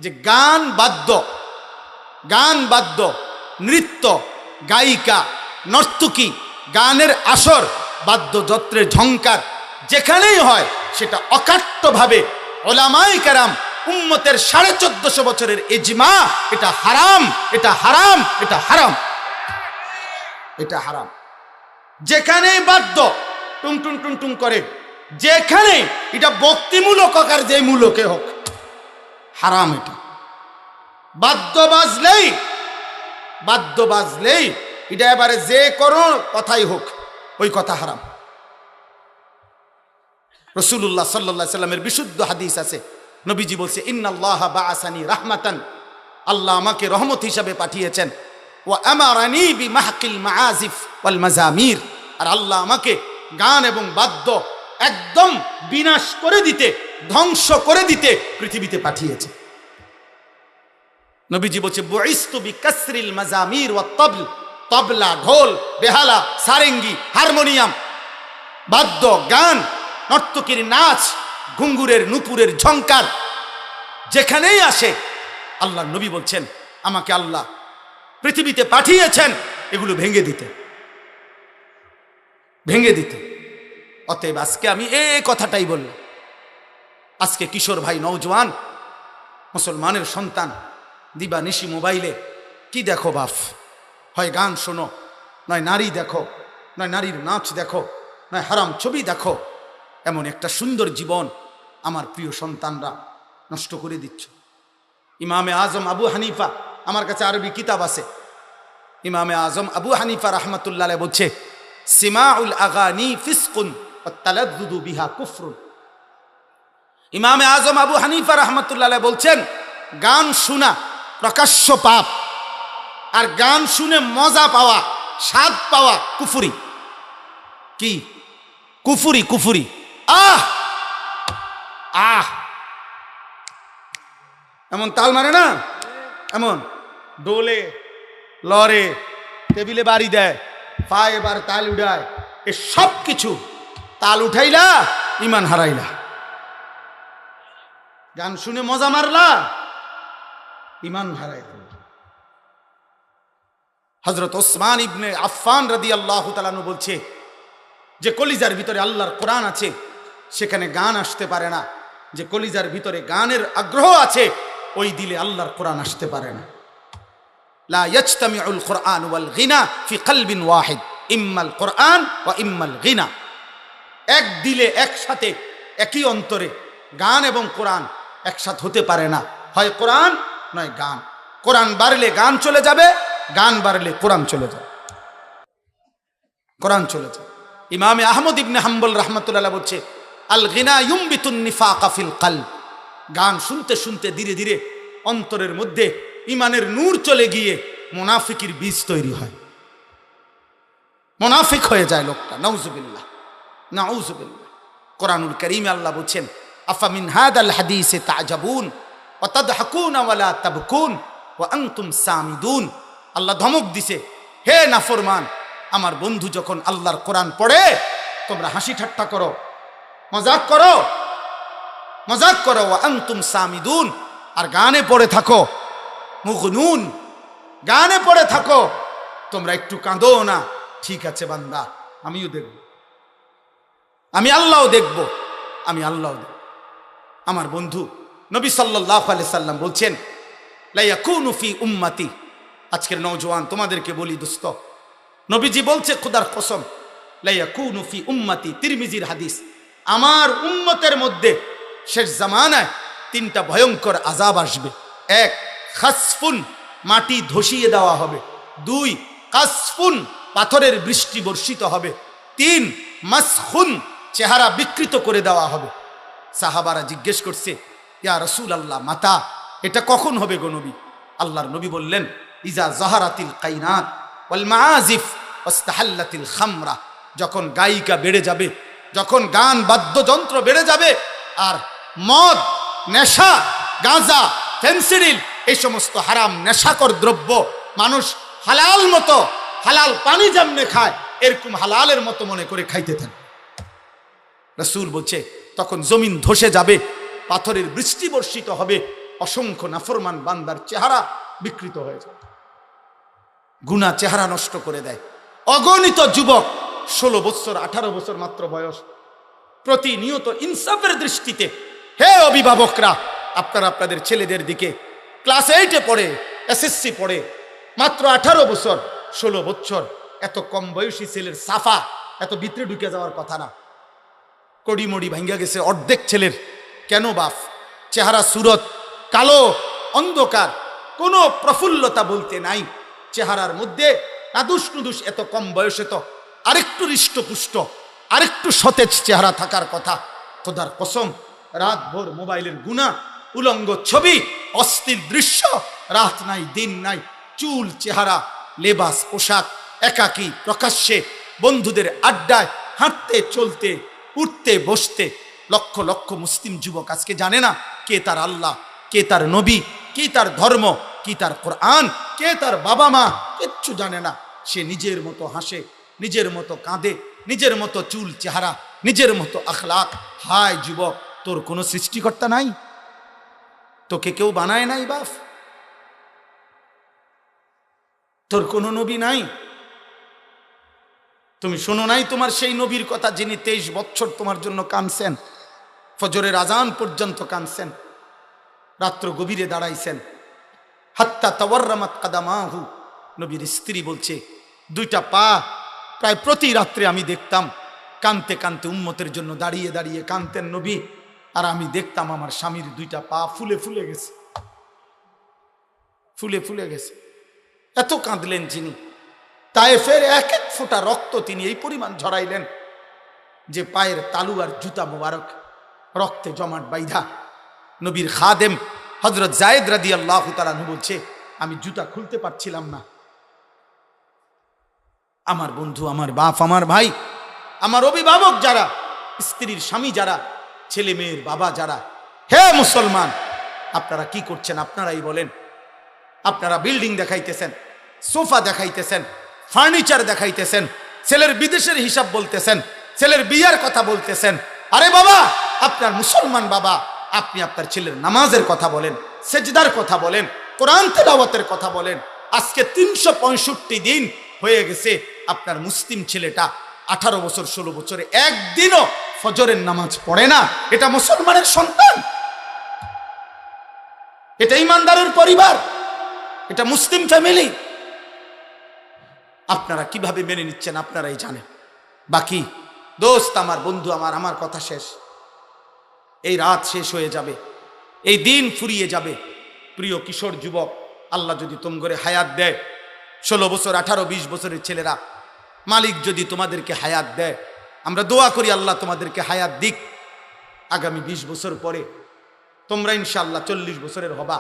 যে গান বাদ্য, নৃত্য, গায়িকা, নর্তকী, গানের আসর, বাদ্যযন্ত্রের ঝংকার যেখানেই হয় সেটা অকাট্যভাবে উলামায়ে কেরাম উম্মতের 1450 বছরের ইজমা, এটা হারাম, এটা হারাম, এটা হারাম, এটা হারাম। যেখানেই বাদ্য টুং টুং টুং টুং করে, যেখানে এটা ভক্তিমূলক হোক আর যে মূলকে হোক, হারাম এটা। বাদ্য বাজলেই এটা এবারে যে কোনো কথাই হোক, ওই কথা হারাম। রাসূলুল্লাহ সাল্লাল্লাহু আলাইহি সাল্লামের বিশুদ্ধ হাদিস আছে, নবীজি বলছে, ইন্নাল্লাহা বাআসানি রাহমাতান, আল্লাহ আমাকে রহমত হিসাবে পাঠিয়েছেন, ওয়া আমারানি বিমাহকিল মাআজিফ ওয়াল মাজামির, আর আল্লাহ আমাকে গান এবং বাদ্য একদম বিনাশ করে দিতে, ধ্বংস করে দিতে পৃথিবীতে পাঠিয়েছে। নবীজি বলছে, বুইস্তু বিকাসরিল মাজামির ওয়াত তাবল, তবলা, ঢোল, বেহালা, সারেঙ্গি, হারমোনিয়াম, বাদ্য, গান, নর্তকীর নাচ, ঘুঙ্গুরের নুপুরের ঝংকার যেখানেই আসে, আল্লাহ নবী বলছেন আমাকে আল্লাহ পৃথিবীতে পাঠিয়েছেন এগুলো ভেঙে দিতে। অতএব আজকে আমি এই কথাটাই বললাম। আজকে কিশোর ভাই, নওজোয়ান মুসলমানের সন্তান দিবা নিশি মোবাইলে কি দেখো বাপ, হয় গান শোনো, নয় নারী দেখো, নয় নারীর নাচ দেখো, নয় হারাম ছবি দেখো। এমন একটা সুন্দর জীবন আমার প্রিয় সন্তানরা নষ্ট করে দিচ্ছ। ইমামে আজম আবু হানিফা, আমার কাছে আরবি কিতাব আছে, ইমামে আজম আবু হানিফা রাহমাতুল্লাহ আলাইহি বলছে, সিমাউল আগানি ফিসকুন ওয়াত তালাদ্দুদু বিহা কুফরুন। ইমামে আজম আবু হানিফা রাহমাতুল্লাহ আলাইহি বলছেন, গান শোনা প্রকাশ্য পাপ, আর গান শুনে মজা পাওয়া, স্বাদ পাওয়া কুফরি। কি কুফরি? আহ আহ এমন তাল মারে না, এমন ডোলে, লরে, টেবিলে বাড়ি দেয়, পায়ে এবার তাল উঠায়, এ সব কিছু তাল উঠাইলা ইমান হারাইলা। গান শুনে মজা মারলা, ইমান হারাইলা। হযরত ওসমান ইবনে আফফান রাদিয়াল্লাহু তাআলা আনহু বলছে যে কলিজার ভিতরে আল্লাহর কোরআন আছে, সেখানে গান আসতে পারে না। যে কলিজার ভিতরে গানের আগ্রহ আছে, ওই দিলে আল্লাহর কোরআন আসতে পারে না। লা ইয়াজতামিউল কোরআন ওয়াল গিনা ফি কলবিন ওয়াহিদ, ইম্মাল কোরআন ওয়া ইম্মাল গিনা। এক দিলে, একসাথে, একই অন্তরে গান এবং কোরআন একসাথে হতে পারে না, হয় কোরআন নয় গান। কোরআন বাড়লে গান চলে যাবে, গান বাড়লে কোরআন চলে যাবে, কোরআন চলে যাবে। ইমামে আহমদ ইবনে হাম্বল রাহমাতুল্লাহ বলছে, আল গিনা ইউমবিতুন নিফাকা ফিল কলব। গান শুনতে শুনতে ধীরে ধীরে অন্তরের মধ্যে ইমানের নূর চলে গিয়ে মুনাফিকের বীজ তৈরি হয়, মুনাফিক হয়ে যায় লোকটা। নাউজুবিল্লাহ, নাউজুবিল্লাহ। কোরআনুল কারীমে আল্লাহ বলছেন, আফামিন হাদাল হাদিসে তাজাবুন ওয়া তাদহাকুনা ওয়া লা তাবকুন ওয়া আনতুম সামিদুন। আল্লাহ ধমক দিছে, হে নাফরমান, আমার বন্ধু যখন আল্লাহর কোরআন পড়ে তোমরা হাসি ঠাট্টা করো, মজাক করো, ওয়া আনতুম সামিদুন, আর গানে পড়ে থাকো, মুগনুন, গানে পড়ে থাকো, তোমরা একটু কাঁদো না। ঠিক আছে বান্দা, আমিও দেখব, আমি আল্লাহও দেখব, আমি আল্লাহ দেব। আমার বন্ধু নবী সাল্লাল্লাহু আলাইহি সাল্লাম বলছেন, লা ইয়াকুনু ফি উম্মতি, আজকের নওজোয়ান তোমাদেরকে বলি দোস্ত, নবীজি বলছে খোদার কসম, লা ইয়াকুনু ফি উম্মতি, তিরমিজির হাদিস, আমার উম্মতের মধ্যে শেষ জামানায় তিনটা ভয়ঙ্কর আযাব আসবে। এক, খাসফুন, মাটি ধসিয়ে দেওয়া হবে। দুই, কাসফুন, পাথরের বৃষ্টি বর্ষিত হবে। তিন, মাসখুন, চেহারা বিকৃত করে দেওয়া হবে। সাহাবারা জিজ্ঞেস করছে, ইয়া রাসূলুল্লাহ, মাতা, এটা কখন হবে গো নবী? আল্লাহর নবী বললেন, ইজা জাহারাতিল কাইনাত ওয়াল মাআজিফ ওয়াস্তাহাল্লাতিল খামরা, যখন গায়িকা বেড়ে যাবে, যখন গান বাদ্যযন্ত্র বেড়ে যাবে, আর মদ, নেশা, গাঁজা, ফেনসিডিল, এই সমস্ত হারাম নেশাকর দ্রব্য মানুষ হালাল মতো, হালাল পানি যেমনে খায় এরকম হালালের মতো মনে করে খাইতে থাকে। রাসূল বলছে তখন জমিন ধসে যাবে, পাথরের বৃষ্টি বর্ষিত হবে, অসংখ্য নাফরমান বান্দার চেহারা বিকৃত হয়ে যাবে। গুনাহ চেহারা নষ্ট করে দেয়। অগণিত যুবক 16 বছর 18 বছর মাত্র বয়স, প্রতিনিয়ত ইনসাফের দৃষ্টিতে, হে অভিভাবকরা, আপনারা আপনাদের ছেলেদের দিকে, ক্লাস 8-এ পড়ে, এসএসসি পড়ে, মাত্র 18 বছর 16 বছর, এত কম বয়সী ছেলের সাফা এত ভিতরে ঢুকে যাওয়ার কথা না। কড়িমড়ি ভাঙ্গা গেছে অর্ধেক ছেলের। কেন বাপ? চেহারা সুরত কালো, অন্ধকার, কোনো প্রফুল্লতা বলতে নাই চেহারার মধ্যে। নাদুস নুদুস, এত কম বয়সে তো আরেকটু হৃষ্টপুষ্ট, আরেকটু সতেজ চেহারা থাকার কথা। খোদার কসম, রাত ভোর মোবাইলের গুনাহ, উলঙ্গ ছবি, অস্থির দৃশ্য, রাত নাই দিন নাই, চুল, চেহারা, লেবাস, পোশাক, একাকী প্রকাশ্যে বন্ধুদের আড্ডায় হাঁটতে চলতে উঠতে বসতে। লক্ষ লক্ষ মুসলিম যুবক আজকে জানে না কে তার আল্লাহ, কে তার নবী, কি তার ধর্ম, কি তার কোরআন, কে তার বাবা মা, কিচ্ছু জানে না। সে নিজের মতো হাসে, নিজের মতো কাঁদে, নিজের মতো চুল চেহারা, নিজের মতো আখলাক। হায় যুবক, তোর কোনো সৃষ্টিকর্তা নাই? তোকে কেউ বানায় নাই বাপ? তোর কোনো নবী নাই? তুমি শোনো নাই তোমার সেই নবীর কথা যিনি 23 বছর তোমার জন্য কাঁদছেন, ফজরের আজান পর্যন্ত কাঁদছেন, রাত্র গভীরে দাঁড়াইছেন, হাত্তা তাওয়াররামাত কাদামাহু। নবীর স্ত্রী বলছে, দুইটা পা প্রায় প্রতি রাত্রে আমি দেখতাম কানতে কানতে উম্মতের জন্য দাঁড়িয়ে দাঁড়িয়ে কানতেন নবী, আর আমি দেখতাম আমার স্বামীর দুইটা পা ফুলে ফুলে গেছে, ফুলে ফুলে গেছে। এত কাঁদলেন যিনি। তায়েফের এক এক ফোঁটা রক্ত তিনি এই পরিমাণ ঝরাইলেন যে পায়ের তালু আর জুতা মোবারক রক্তে জমাট বাইধা। নবীর খাদেম হযরত যায়েদ রাদিয়াল্লাহু তাআলা আনহু বলছে, আমি জুতা খুলতে পারছিলাম না। আমার বন্ধু, আমার বাপ, আমার ভাই, আমার অভিভাবক যারা, স্ত্রীর স্বামী যারা, ছেলে মেয়ের বাবা যারা, হে মুসলমান, আপনারা কি করছেন? আপনারাই বলেন। আপনারা বিল্ডিং দেখাইতেছেন, সোফা দেখাইতেছেন, ফার্নিচার দেখাইতেছেন, ছেলের বিদেশের হিসাব বলতেছেন, ছেলের বিয়ার কথা বলতেছেন। আরে বাবা, আপনার মুসলমান বাবা, আপনি আপনার ছেলের নামাজের কথা বলেন, সেজদার কথা বলেন, কোরআন তেলাওয়াতের কথা বলেন। আজকে 365 দিন হয়ে গেছে আপনার মুসলিম ছেলেটা 18 বছর 16 বছরে একদিনও ফজরের নামাজ পড়ে না। এটা মুসলমানের সন্তান, এটা ইমানদারের পরিবার, এটা মুসলিম ফ্যামিলি। আপনারা কিভাবে মেনে নিচ্ছেন আপনারাই জানেন। বাকি দোস্ত, আমার বন্ধু, আমার কথা শেষ। এই রাত শেষ হয়ে যাবে, এই দিন ফুরিয়ে যাবে। প্রিয় কিশোর যুবক, আল্লাহ যদি তোমগরে হায়াত দেয়, 16 বছর 18 20 বছরের ছেলেরা, মালিক যদি তোমাদেরকে হায়াত দেয়, আমরা দোয়া করি আল্লাহ তোমাদেরকে হায়াত দিক। আগামী 20 বছর পরে তোমরা ইনশাআল্লাহ 40 বছরের হবা।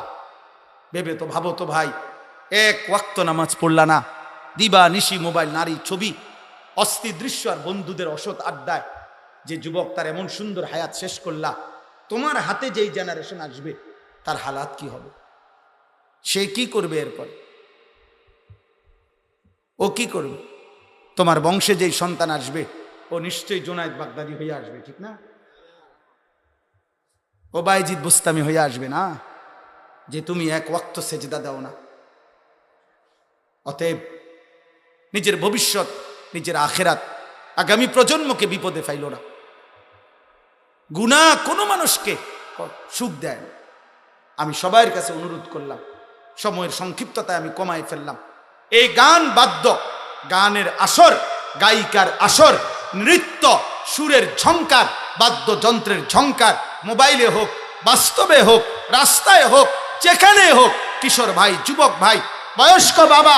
ভেবে তো ভাবো তো ভাই, এক ওয়াক্ত নামাজ পড়লা না, দিবা নিশি মোবাইল, নারী ছবি, অস্থির দৃশ্য আর বন্ধুদের অসৎ আড্ডায় যে যুবক তার এমন সুন্দর হায়াত শেষ করলা, তোমার হাতে যেই জেনারেশন আসবে তার হালাত কি হবে? সে কি করবে? এরপর ও কি করবে? তোমার বংশে যেই সন্তান আসবে ও নিশ্চয়ই জুনায়েদ বাগদাদি হয়ে আসবে, ঠিক না? ও বাইজিদ বুস্তামি হয়ে আসবে না, যে তুমি এক ওয়াক্ত সেজদা দাও না। অতএব নিজের ভবিষ্যৎ, নিজের আখেরাত, আগামী প্রজন্মকে বিপদে ফাইল না। গুনাহ কোনো মানুষকে সুখ দেয় না। আমি সবার কাছে অনুরোধ করলাম, সময়ের সংক্ষিপ্ততায় আমি কমাই ফেললাম। এই গান বাদ্য, গানের আসর, গায়িকার আসর, নৃত্য, সুরের ঝংকার, বাদ্যযন্ত্রের ঝংকার, মোবাইলে হোক, বাস্তবে হোক, রাস্তায় হোক, যেখানে হোক, কিশোর ভাই, যুবক ভাই, বয়স্ক বাবা,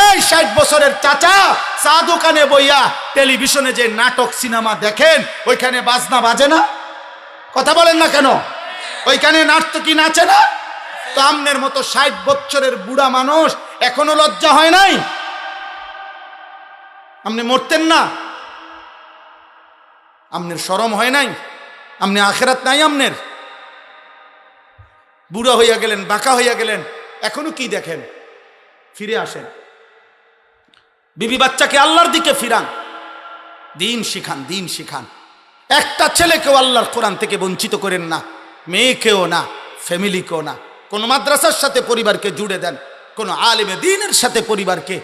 এই 60 বছরের চাচা চা দোকানে বইয়া টেলিভিশনে যে নাটক সিনেমা দেখেন, ওইখানে বাজনা বাজে না? কথা বলেন না কেন? ওইখানে নার্তকী নাচে না? তো আমনের মতো 60 বছরের বুড়া মানুষ এখনো লজ্জা হয় নাই? আপনি মরতেন না? আমনের শরম হয় নাই? আপনি আখেরাত নাই আমনের? বুড়া হইয়া গেলেন, বাঁকা হইয়া গেলেন, এখনো কি দেখেন? ফিরে আসেন, বিবি বাচ্চাকে আল্লাহর দিকে ফিরান, দিন শিখান, দিন শিখান। একটা ছেলেকেও আল্লাহর কোরআন থেকে বঞ্চিত করেন না, মেয়েকেও না, ফ্যামিলিকেও না। কোন মাদ্রাসার সাথে পরিবারকে জুড়ে দেন, কোন আলেমে দ্বীনের সাথে পরিবারকে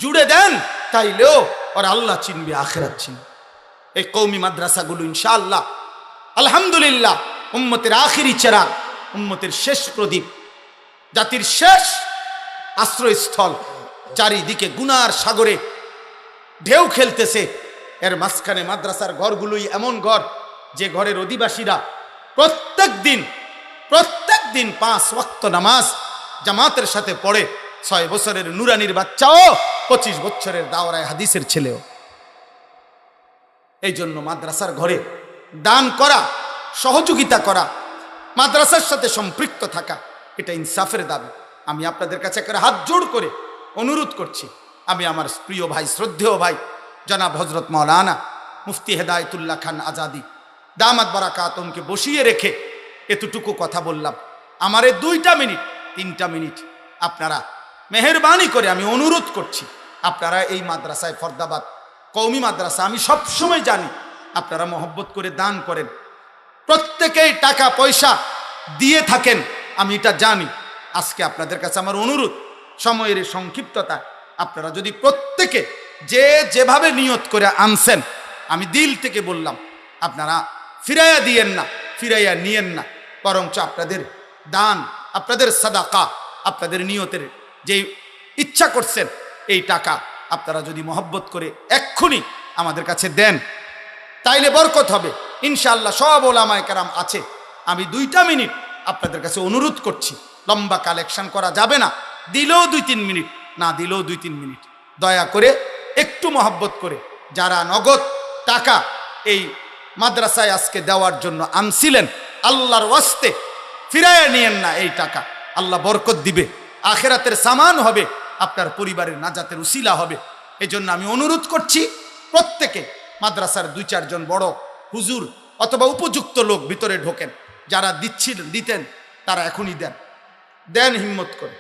জুড়ে দেন, তাইলেও ওরা আল্লাহ চিনবে, আখিরাত চিনবে। এই কওমি মাদ্রাসাগুলো ইনশাআল্লাহ আলহামদুলিল্লাহ উম্মতের আখিরি চেরাগ, উম্মতের শেষ প্রদীপ, জাতির শেষ আশ্রয়স্থল। চারিদিকে গুনার সাগরে ঢেউ খেলতেছে, এর মাঝখানে মাদ্রাসার ঘরগুলোই এমন ঘর যে ঘরের অধিবাসীরা প্রত্যেক দিন 5 ওয়াক্ত নামাজ জামাতের সাথে পড়ে। 6 বছরের নুরানির বাচ্চাও, 25 বছরের দাওরায়ে হাদিসের ছেলেও। এই জন্য মাদ্রাসার ঘরে দান করা, সহযোগিতা করা, মাদ্রাসার সাথে সম্পৃক্ত থাকা, এটা ইনসাফের দাবি। আমি আপনাদের কাছে একটা হাত জোড় করে অনুরোধ করছি। আমি আমার প্রিয় ভাই, শ্রদ্ধেয় ভাই জনাব হযরত মাওলানা মুফতি হেদায়েতুল্লাহ খান আজাদি দামাত বারাকাতুহুমকে বসিয়ে রেখে এতটুকু কথা বললাম। আমারে 2টা মিনিট 3টা মিনিট আপনারা মেহেরবানি করে আমি অনুরোধ করছি, আপনারা এই মাদ্রাসায়, ফরদাবাদ কওমি মাদ্রাসা, আমি সবসময় জানি আপনারা মহব্বত করে দান করেন, প্রত্যেকেই টাকা পয়সা দিয়ে থাকেন, আমি এটা জানি। আজকে আপনাদের কাছে আমার অনুরোধ, সময়ের সংক্ষিপ্ততা, আপনারা যদি প্রত্যেকে যে যেভাবে নিয়ত করে আনছেন, আমি দিল থেকে বললাম, আপনারা ফিরাইয়া দিয়েন না, ফিরাইয়া নিয়েন না, বরঞ্চ আপনাদের দান, আপনাদের সাদাকা, আপনাদের নিয়তের যে ইচ্ছা করছেন, এই টাকা আপনারা যদি মহব্বত করে এক্ষুনি আমাদের কাছে দেন, তাইলে বরকত হবে ইনশাআল্লাহ। সব ওলামায়ে কেরাম আছে। আমি 2টা মিনিট আপনাদের কাছে অনুরোধ করছি, লম্বা কালেকশন করা যাবে না, দিলেও 2-3 মিনিট, না দিলেও 2-3 মিনিট, দয়া করে একটু মহব্বত করে যারা নগদ টাকা এই মাদ্রাসায় আজকে দেওয়ার জন্য আনছিলেন, আল্লাহর ওয়াস্তে ফিরাইয়া নিয়েন না। এই টাকা আল্লাহ বরকত দিবে, আখিরাতের সামান হবে, আপনার পরিবারের নাজাতের উসিলা হবে। এজন্য আমি অনুরোধ করছি, প্রত্যেকে মাদ্রাসার 2-4 জন বড় হুজুর অথবা উপযুক্ত লোক ভিতরে ঢোকেন, যারা দিতেন তারা এখনই দেন, দেন হিম্মত করে,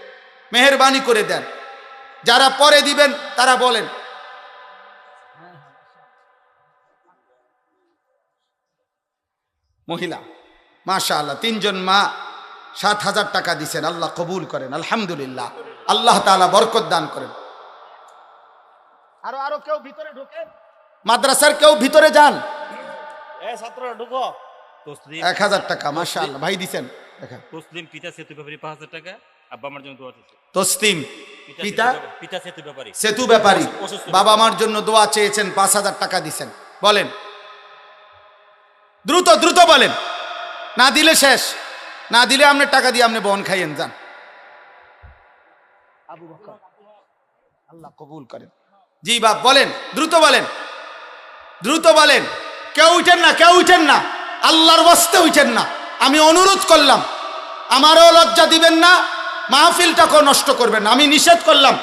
মেহেরবানি করে দেন। যারা পরে দিবেন তারা বলেন। মহিলা মাশাআল্লাহ 3 জন মা 7,000 টাকা দিছেন, আল্লাহ কবুল করেন, আলহামদুলিল্লাহ, আল্লাহ তাআলা বরকত দান করেন। আরো কেউ ভিতরে ঢোকেন, মাদ্রাসার কেউ ভিতরে যান, ছাত্ররা ঢুকো। 1000 টাকা মাশাআল্লাহ ভাই দিছেন। তসলিম পিতা সেতু ব্যাপারী 5000 টাকা, আব্বা আমার জন্য দোয়া চেয়েছে। তসলিম পিতা সেতু ব্যাপারী, সেতু ব্যাপারী বাবা মার জন্য দোয়া চেয়েছেন, 5000 টাকা দিছেন। বলেন দ্রুত দ্রুত বলেন, না দিলে শেষ, না দিলে আপনি টাকা দিয়ে আপনি বন খাইয়েন যান। আবু বকর আল্লাহ কবুল করেন। জি বাপ বলেন, দ্রুত বলেন, দ্রুত বলেন। কেউ উঠেন না, কেউ উঠেন না, আল্লাহর ওয়াস্তে উঠেন না। আমি অনুরোধ করলাম, আমারও লজ্জা দিবেন না, মাহফিলটাকেও নষ্ট করবেন না, আমি নিষেধ করলাম।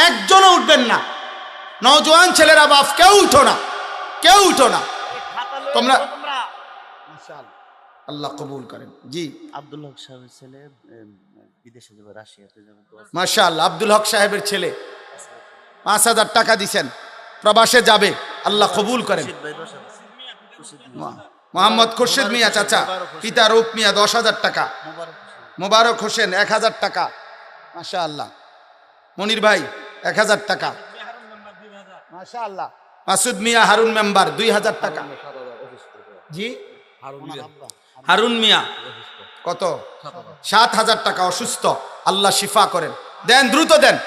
একজনও উঠবেন না, নওজোয়ান ছেলেরা বাপ কেউ উঠো না, কেউ উঠো না তোমরা। আল্লাহ কবুল করেন। জি আব্দুল হক সাহেবের ছেলে বিদেশে যাবে, রাশিয়াতে যাবে। মাশাআল্লাহ আব্দুল হক সাহেবের ছেলে 5000 টাকা দিছেন, প্রবাসে যাবে, আল্লাহ কবুল করেন। মোহাম্মদ খুরশিদ মিয়া চাচা, পিতা রূপ মিয়া 10,000 টাকা, মোবারক হোসেন 1000 টাকা, মাশাআল্লাহ। মনির ভাই 1000 টাকা, মাশাআল্লাহ। মাসুদ মিয়া হারুন মেম্বার 2000 টাকা। জি ওনার আব্বা হারুন মিয়া কত 7,000 টাকা অসুস্থ আল্লাহ শিফা করেন দেন দ্রুত দেন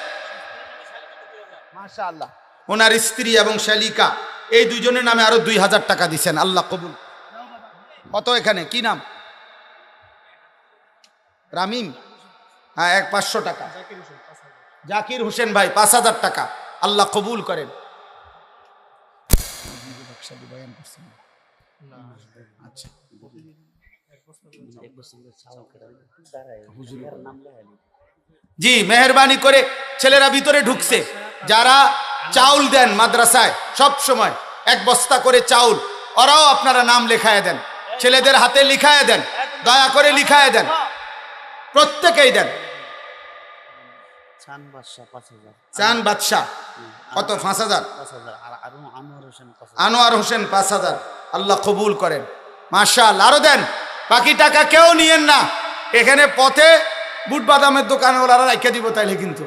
মাশাআল্লাহ ওনার স্ত্রী এবং শালিকা এই দুইজনের নামে আরো 2,000 টাকা দিছেন আল্লাহ কবুল কত এখানে কি নাম রামিম হ্যাঁ 500 টাকা জাকির হোসেন ভাই 5,000 টাকা আল্লাহ কবুল করেন আচ্ছা এক বছর চাওয়া করে দাঁড়ায় হুজুরের নাম লেখালি জি মেহেরবানি করে ছেলেরা ভিতরে ঢুকছে যারা চাউল দেন মাদ্রাসায় সব সময় 1 বস্তা করে চাউল ওরাও আপনারা নাম লেখায় দেন ছেলেদের হাতে লিখায় দেন দয়া করে লিখায় দেন প্রত্যেকেই দেন চান বাদশা 5000 চান বাদশা কত 5,000 5000 আর আনোয়ার হোসেন 5000 আনোয়ার হোসেন 5,000 আল্লাহ কবুল করেন মাশাআল্লাহ আরো দেন বাকি টাকা কেউ নিয়েন না এখানে পথে বুট বাদামের দোকানে ওরা রাখে দিব তাইলে কিন্তু